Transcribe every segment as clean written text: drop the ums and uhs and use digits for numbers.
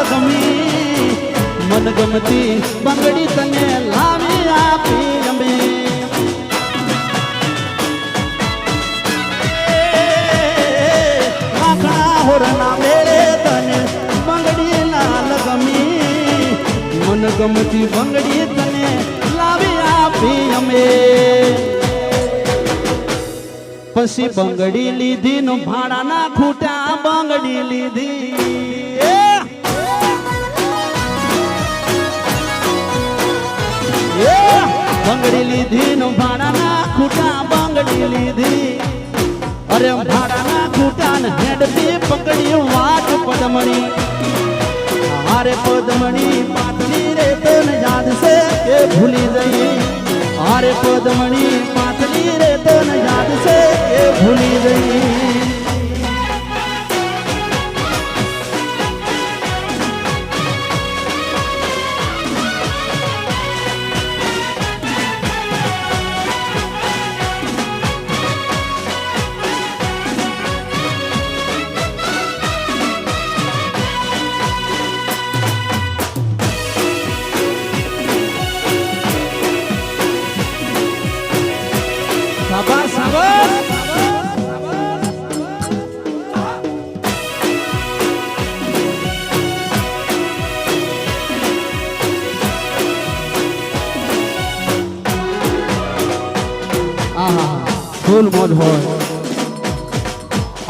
લગમી મન ગમતી બંગડી તને લાવી આપી અમે આખા હોરના મેળે તને બંગડી ના લગમી મન ગમતી બંગડી તને લાવી આપી અમે પછી બંગડી લીધી નો ભાડાના ખૂટા બંગડી લીધી બંગડી લીધી નો ભાડાના ખૂટા બંગડી લીધી અરે ભાડાના ખૂટા ને હેડથી પકડી વાટ પદમણી હારે પદમણી પાતળી રે તને યાદ છે કે ભૂલી જઈ હારે પદમણી પાતળી રે તને યાદ છે કે ભૂલી જઈ સાબાસ સાબાસ ફૂલ મોજ હોય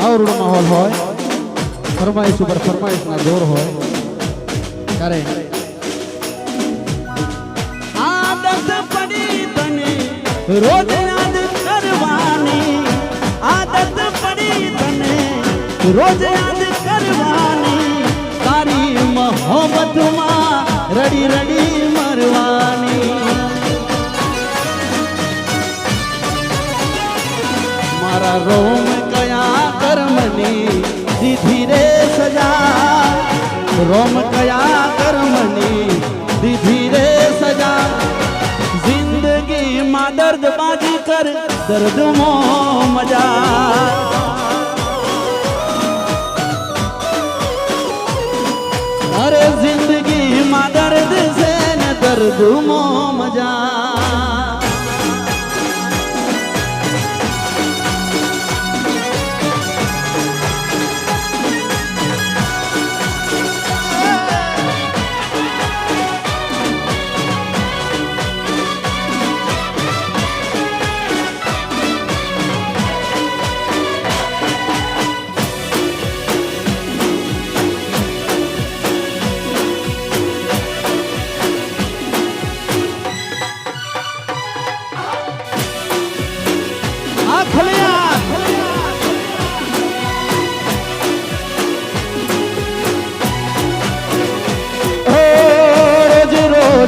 આવડો માહોલ હોય ફરમાઈશ ઉપર ફરમાઈશ ના જોર હોય ત્યારે આદત પડી તને રોજ યાદ કરવાની આદત પડી તને રોજ યાદ કરવાની તારી મોહબ્બતમાં રડી રડી મરવાની મારા રોમ કયા કર્મની દીધી રે સજા રોમ કયા કર્મની દીધી રે સજા જિંદગીમાં દર્દ બાજી કર દર્દમાં મજા અરે જિંદગીમાં દર્દ છે ને દર્દમાં મજા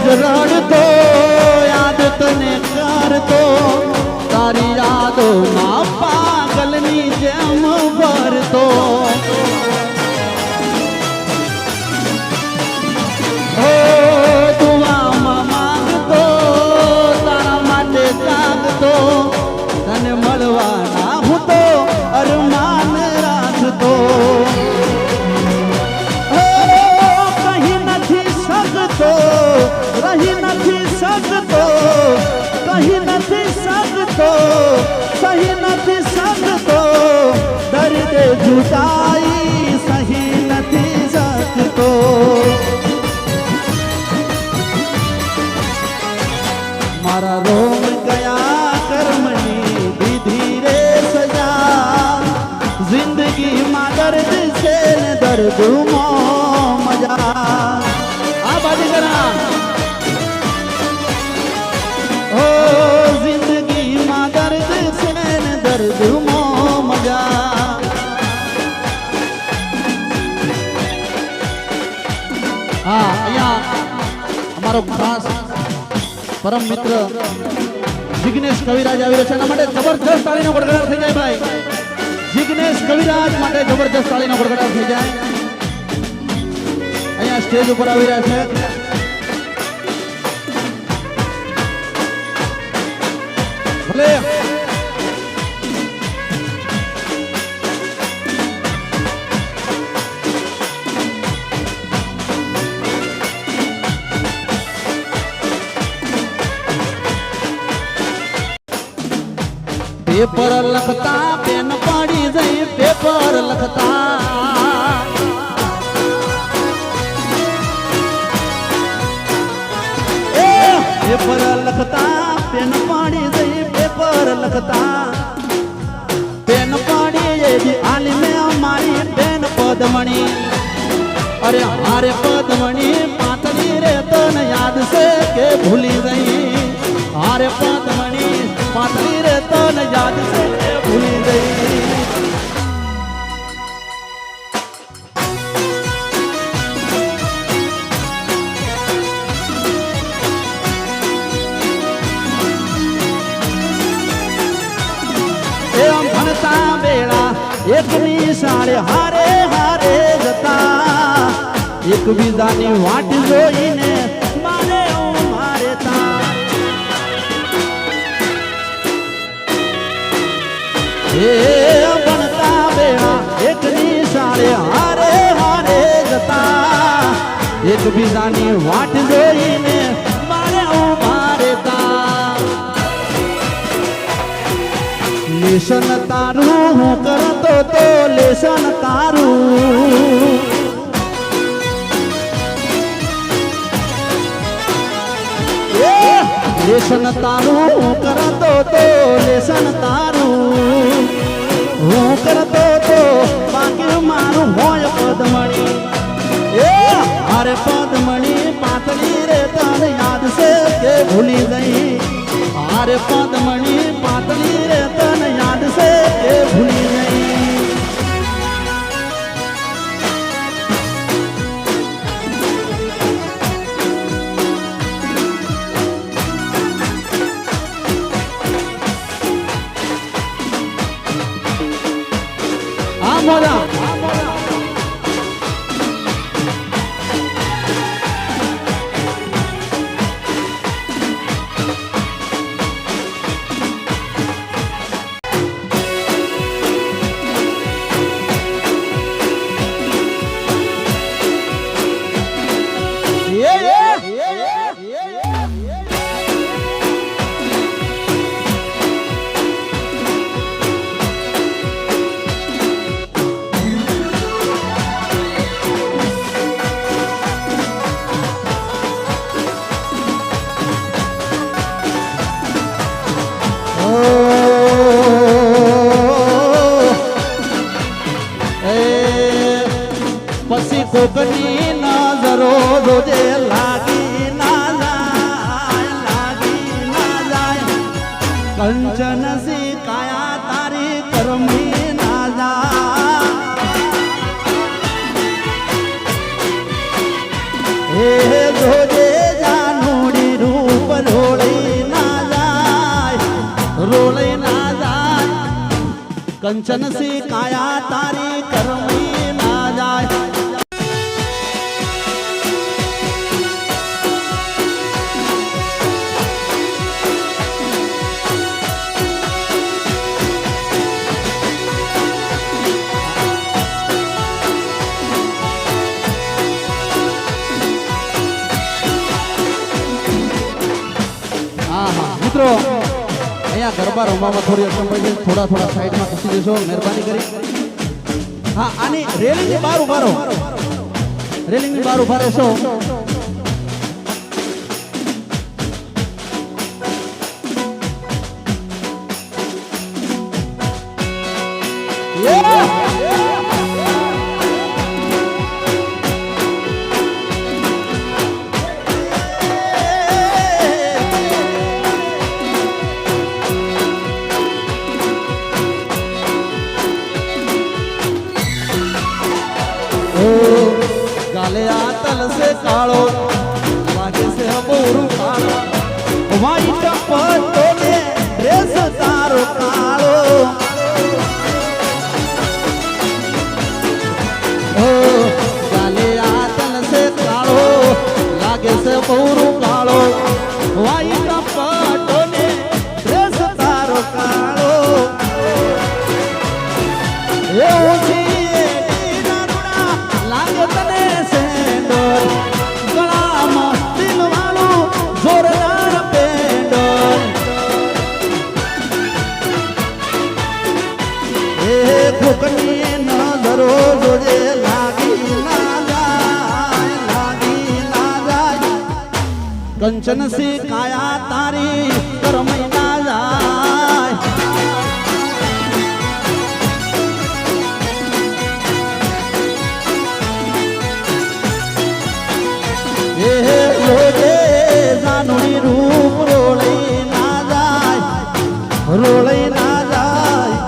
રડતો યાદ તને કરતો તારી યાદોમાં પાગલની જેમ ભરતો દુઆમાં માંગતો તારા માટે જાગતો તને મળવાના હું તો અરમાન રાખતો કહી નથી શકતો રહી નથી શકતો કહી નથી શકતો સહી નથી શકતો દર્દ જુદાઈ સહી નથી શકતો મારા રોમ કયા કર્મની દીધી રે સજા જિંદગીમાં દર્દ છે ને દર્દમાં મજા આ બાજી કરા જિંદગીમાં દર્દ છે ને દર્દમાં મજા હા અહીંયા અમારો ખાસ પરમ મિત્ર જિગ્નેશ કવિરાજ આવી રહ્યો છે એના માટે જબરજસ્ત તાળીનો ગડગડાટ થઈ જાય ભાઈ જિગ્નેશ કવિરાજ માટે જબરજસ્ત તાળીનો ગડગડાટ થઈ જાય અહીંયા સ્ટેજ ઉપર આવી રહ્યા છે ભલે પેપર લખતા પેન પડી જઈ પેપર લખતા પેપર લખતા પેન પડી જઈ પેપર લખતા પેન પડી એવી આલી મેં અમારી બેન પદમણી અરે હારે પદમણી પાતળી રે તને યાદ છે કે ભૂલી ગઈ હારે પદમણી પાતળી રે તને યાદ છે કે ભૂલી ગઈ એમ ભણતા વેળા એકની શાળે હારે હારે જતા એકબીજાની વાટ જોઈને મારે મારે તા એ ભણતા વેળા એકની શાળે હારે હારે જતા એકબીજાની વાટ જોઈને મારે મારે તા લેશન તારું હું કરતો તો લેશન તારું લેશન તારું હું કરતો તો લેશન તારું હું કરતો તો બાકી મારું હોય પદમણી એ અરે પદમણી પાતળી રે તને યાદ છે કે ભૂલી ગઈ અરે પદમણી પાતળી રે તને યાદ છે કે ભૂલી ગઈ મોજા પછી કોકની નજરો રોજે લાગી ના જાય કંચન સી કાયા તારી કરમી ના જાય હે જોજે જાનુડી રૂપ રોળી ના જાય કંચન સી કાયા તારી કરમી ના જાય મિત્રો અહીંયા ગરબા રમવામાં થોડી અડચણ પડી છે થોડા સાઈડમાં ખસી દેશો મહેરબાની કરી હા આની રેલિંગની બહાર ઉભા રહો રેલિંગની બહાર ઉભા રહેશો गाले आतल से कालो लागे से बोरू कालो वाइट पट्टो ने ड्रेस तारो कालो ओ गाले आतल से कालो लागे से बोरू कालो वाइट पट्टो ने ड्रेस तारो कालो ए ऊंची जोरदार पेंडोल કંચન સી કાયા તારી કરમય ના જાય એ રોજે જાનુડી રૂપ રોળઈ ના જાય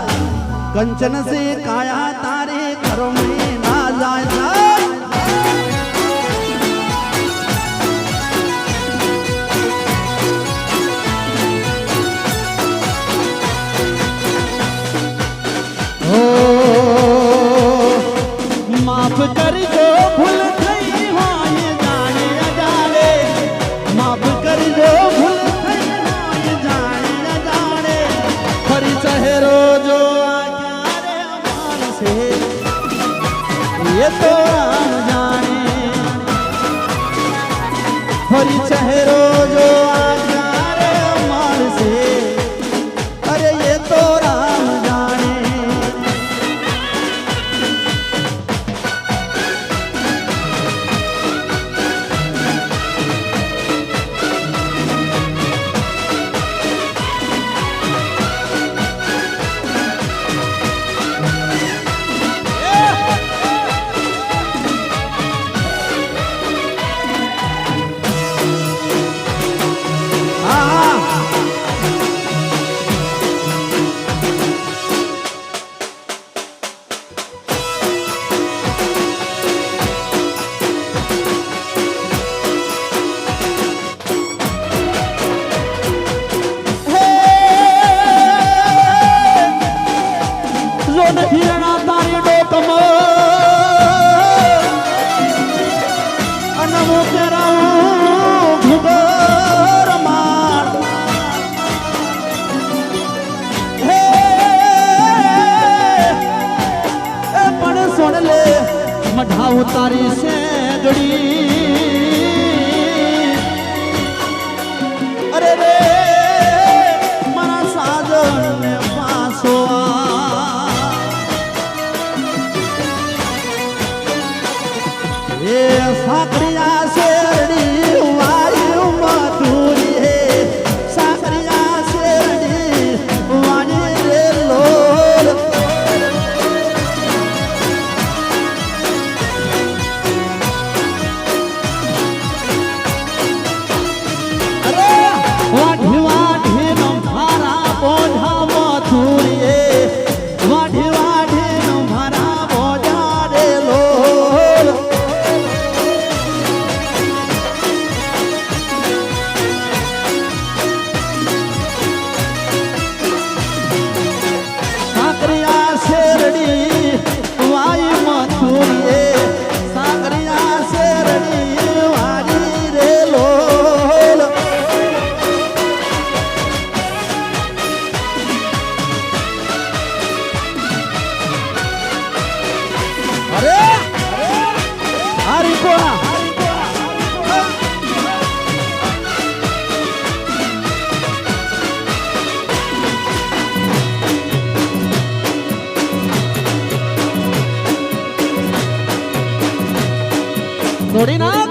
કંચન સી કાયા તારી કરમય ના જાય माफ करजो भूल थई होय जाने अजाणे माफ करजो भूल थई होय जाने अजाणे फरी चेहरो जो क्यारे मानसे ये तो राम जाने फरी चेहरो जो क्यारे मानसे अरे ये तो राम जाने मढ़ा उतारी से गड़ी अरे रे मरा साजन ने पासो ये साकरिया शेरड़ी वायु मधुरी है साकरिया शेरड़ी वाणी रे लोल थोड़ी ना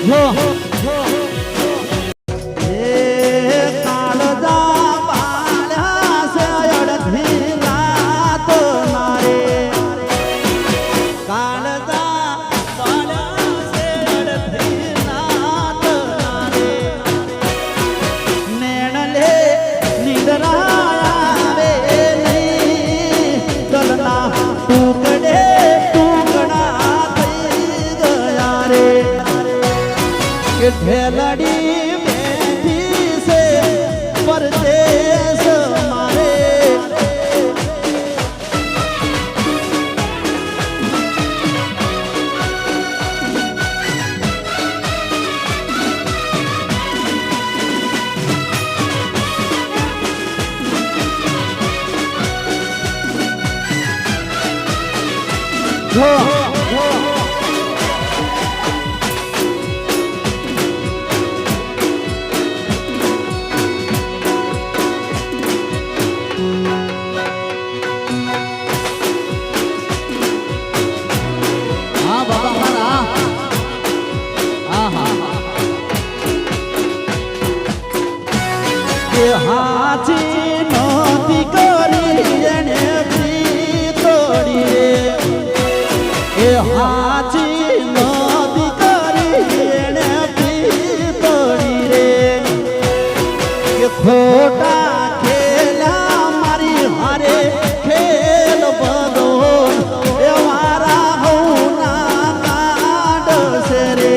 જો એ કાળજા બાળ્યા છે અડધી રાત મારે કાળજા બાળ્યા છે અડધી રાત મારે નેણલે નિંદરા ટુકડે ટુકડા થઈ ગયા રે કે ઢેલડી બેઠી છે પરદેશ મારે હા બાબા મારા હા હા કે હાચી નોતી કરી એને તોડી રે એ હાચી નોતી કરી એને તોડી રે કે ખોટા ખેલા મારી હારે ખેલ બધો એ મારા હોના કાઢશે રે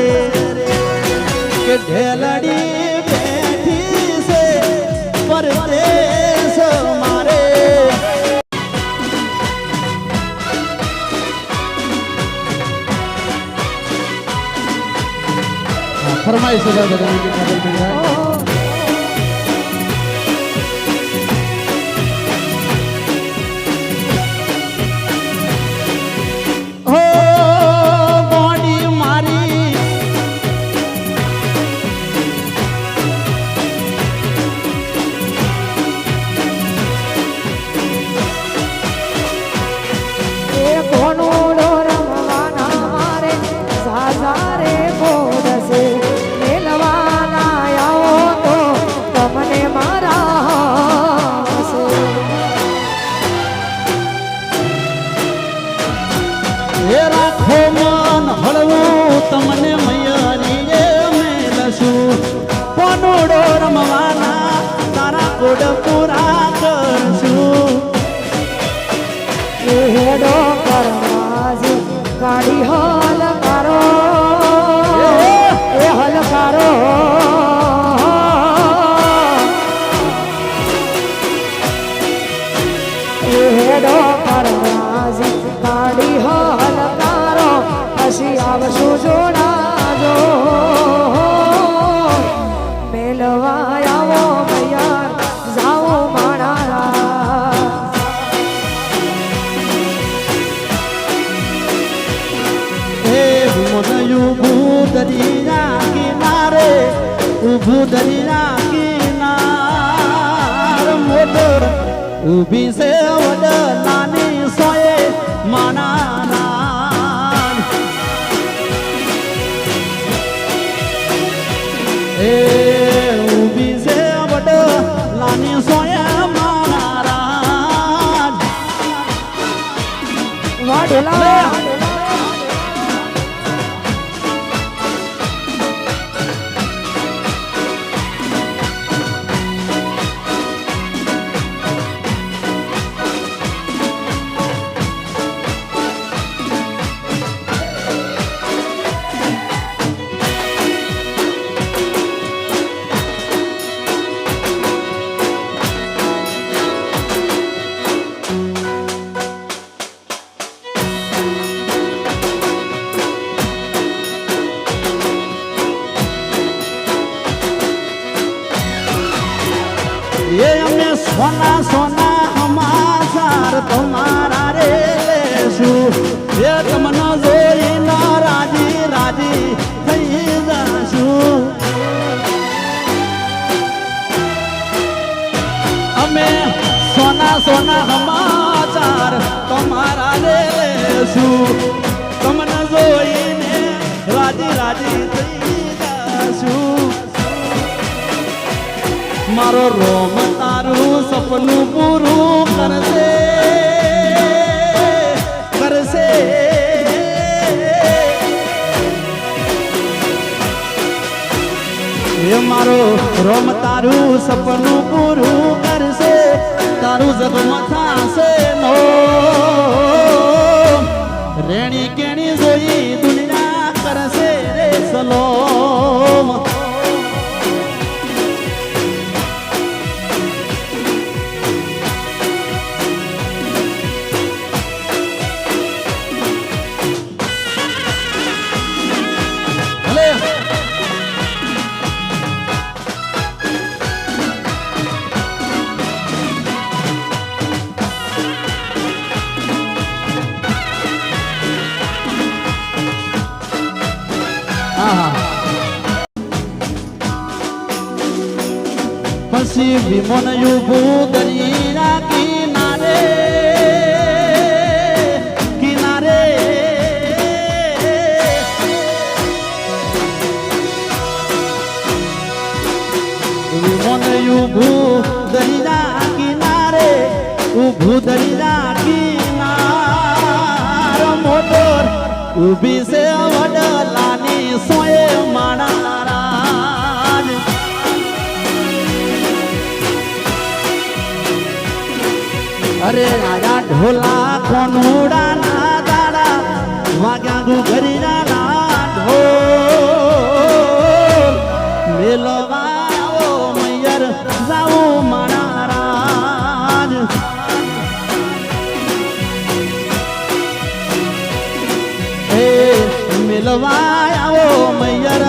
કે ઢેલડી બેઠી છે પરદેશ મારે ફરમાઈશ તમને મૈયાની મેલશું પનોડો રમવાના તારા કોડ પૂરા કરશું હેડો કરવા ગાડી હલ કરો એ હલ કરો હેડો કરવા ગાડી હલ કરો પછી આવશું જોડાજો મેલવા આવો મૈયાર જાઓ માણા હે ઉભું દરિયા કિનારે ઉભું દરિયા કિનાર મોટર ઊભી છે વડલાની સોએ માણા એ ઊભી છે વડલાની સોએ માણા વાડલા ये અમે સોના સોના અમાસાર તમારા રે લેશું એ તમને જોઈ ના રાજી રાજી થઈ જશું અમે સોના સોના સમાચાર તમારા રે લેશું તમને જોઈને રાજી રાજી થઈ મારો રોમ તારું સપનું પૂરું કરશે કરશે એ મારો રોમ તારું સપનું પૂરું કરશે તારું જગમાં થાશે નો રેણી કેણી જોઈ દુનિયા કરશે રે સલોમ પછી વિમોન યુભું દરિયા કિનારે કિનારે વિમોન યુભું દરિયા કિનારે ઉભું દરિયા કિનાર મોટર ઊભી છે વડલાની સોએ માણા અરે આયા ઢોલા કોનુડા ના દાડા વાગ્યા ગુગરીના ના ઢોલ મેલવાઓ મૈયર જાઉં મારા રાજ એ મેલવાઓ મૈયર